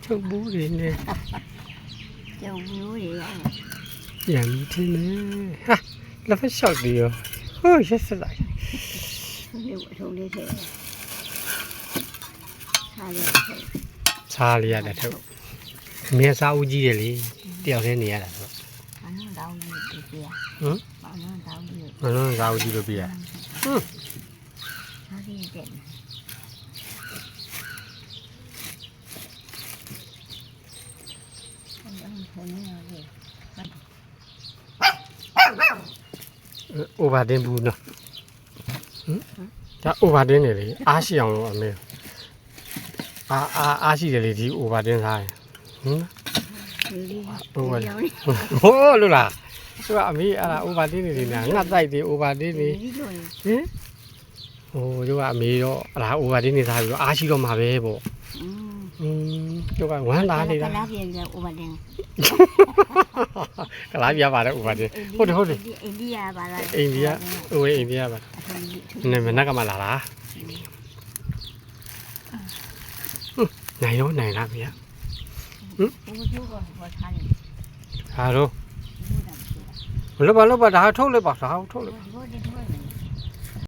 ချုပ်ဘူးတွေနဲ့ ကျုပ်မျိုးတွေရော ပြန်ပြီးထင်းနေဟာလက်ဖက်လျှောက်ပြီးရောဟိုးရက်စလိုက် ဒီအထုံးလေးထည့်စားရထည့် စားလေးရတယ်ထုတ်အမေစားဦးကြီးတယ်လေတယောက်တည်းနေရတာဆို ဘာလို့တောင်းလို့ပြပြ ဟမ် ဘာလို့တောင်းလို့ မလုံးစားဦးကြီးလို့ပြရဟမ် စားရတဲ့အိုဗာတင်းဘူးနော်ဟမ်ဒါအိုဗာတင်းနေလေအားရှိအောင်လို့အမေအားရှိတယ်လေဒီအိုဗာတင်းစားရင်ဟမ်ဟိုလို့လားသူကအမေအဲ့ဒါအိုဗာတင်းနေတယ်ညာငတ်တိုက်တယ်အိုဗာတင်းနေဟင်ဟိုတို့ကအမေတော့အဲ့ဒါအိုဗာတင်းနေစားပြီးတော့အားရှိတော့မှာပဲပေါ့တို့ကဝမ်းလာနေတာ ကလားပြန်ကြဥပဒေ ကလားပြပါတယ်ဥပါဒေဟုတ်တယ်အိန္ဒိယပါလား အိန္ဒိယဟိုအိန္ဒိယပါနေမနက်ကမှလာလားနိုင်ရောနိုင်လားဗျာဟမ် ဘုရားကဘာထားလဲ ဟာတော့ဘလို့ပါဒါထုတ်လိုက်ပါဒါထုတ်လိုက် ဘုရား